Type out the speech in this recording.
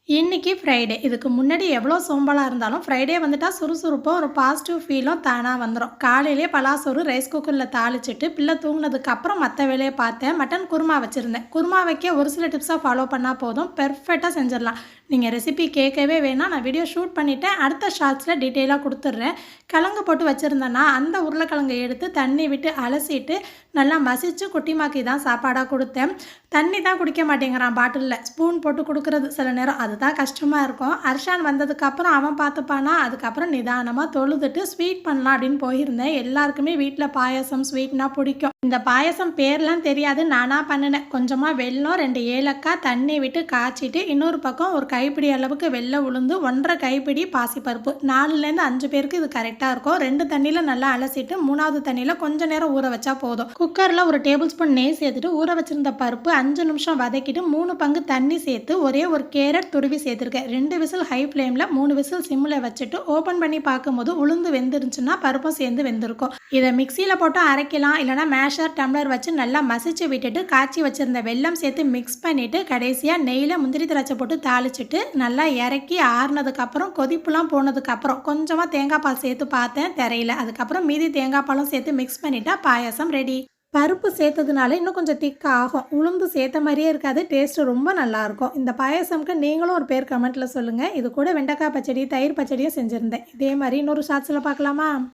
இன்னைக்கு ஃப்ரைடே. இதுக்கு முன்னாடி எவ்வளோ சோம்பலா இருந்தாலும், ஃப்ரைடே வந்துட்டா சுறுசுறுப்பும், ஒரு பாசிட்டிவ் ஃபீலும் தானா வந்துரும். காலையிலேயே பலாசோறு ரைஸ் குக்கர்ல தாளிச்சுட்டு, பிள்ளை தூங்குனதுக்கு அப்புறம் மத்த வேலைய பார்த்தேன். மட்டன் குருமா வச்சிருந்தேன். குருமா வைக்க ஒரு சில டிப்ஸா ஃபாலோ பண்ணா போதும். பெர்ஃபெக்ட்டா செஞ்சிடலாம். நீங்க ரெசிபி கேட்கவே வேணாம். நான் வீடியோ ஷூட் பண்ணிட்டேன். அடுத்த ஷார்ட்ஸ்ல டீட்டெயிலா குடுத்துடுறேன். கிழங்கு போட்டு வச்சிருந்தேன்னா, அந்த உருளைக்கிழங்க எடுத்து தண்ணி விட்டு அலசிட்டு, நல்லா மசிச்சு குட்டிமாக்கு தான் சாப்பாடா குடுத்தேன். தண்ணி தான் குடிக்க மாட்டேங்கிறான் பாட்டில்ல. ஸ்பூன் போட்டு குடுக்குறது சில நேரம். அதுதான் கஷ்டமா இருக்கும். அர்ஷான் வந்ததுக்கப்புறம் அவன் பார்த்துப்பானா, அதுக்கப்புறம் நிதானமா தொழுதுட்டு ஸ்வீட் பண்ணலாம் அப்படின்னு போயிருந்தேன். எல்லாருக்குமே வீட்ல பாயாசம், ஸ்வீட்னா பிடிக்கும். இந்த பாயாசம் பேர்லாம் தெரியாது. நானா பண்ணுனேன். கொஞ்சமா வெல்லம், 2 ஏலக்காய் தண்ணி விட்டு காய்ச்சிட்டு, இன்னொரு பக்கம் ஒரு கைப்பிடி அளவுக்கு வெள்ளை உளுந்து, 1½ கைப்பிடி பாசிப்பருப்பு. 4லேருந்து 5 பேருக்கு இது கரெக்டாக இருக்கும். 2 தண்ணியில் நல்லா அலசிட்டு 3வது தண்ணியில் கொஞ்ச நேரம் ஊற வச்சா போதும். குக்கரில் ஒரு டேபிள் ஸ்பூன் நெய் சேர்த்துட்டு ஊற வச்சிருந்த பருப்பு 5 நிமிஷம் வதக்கிட்டு 3 பங்கு தண்ணி சேர்த்து ஒரே ஒரு கேரட் துருவி சேர்த்துருக்கேன். 2 விசில் ஹை ஃப்ளேமில் 3 விசில் சிம்மில் வச்சுட்டு ஓப்பன் பண்ணி பார்க்கும்போது உளுந்து வெந்துருந்துச்சுன்னா பருப்பும் சேர்ந்து வெந்திருக்கும். இதை மிக்சியில் போட்டு அரைக்கலாம், இல்லைனா மேஷர் டம்ளர் வச்சு நல்லா மசிச்சு விட்டுட்டு காய்ச்சி வச்சிருந்த வெல்லம் சேர்த்து மிக்ஸ் பண்ணிட்டு கடைசியாக நெய்யில் முந்திரி திராட்சை போட்டு தாளிச்சிட்டு நல்லா இறக்கி ஆறுனதுக்கப்புறம் கொதிப்புலாம் போனதுக்கப்புறம் கொஞ்சமாக தேங்காய் பால் சேர்த்து பார்த்தேன், தெரியல. அதுக்கப்புறம் மீதி தேங்காய் பாலும் சேர்த்து மிக்ஸ் பண்ணிட்டா பாயாசம் ரெடி. பருப்பு சேர்த்ததுனால இன்னும் கொஞ்சம் திக்காக ஆகும். உளுந்து சேர்த்த மாதிரியே இருக்காது. டேஸ்ட்டு ரொம்ப நல்லாயிருக்கும். இந்த பாயாசம்க்கு நீங்களும் ஒரு பேர் கமெண்ட்டில் சொல்லுங்கள். இது கூட வெண்டைக்காய் பச்சடி, தயிர் பச்சடியும் செஞ்சுருந்தேன். இதே மாதிரி இன்னொரு ஷார்ட்ஸில் பார்க்கலாமா?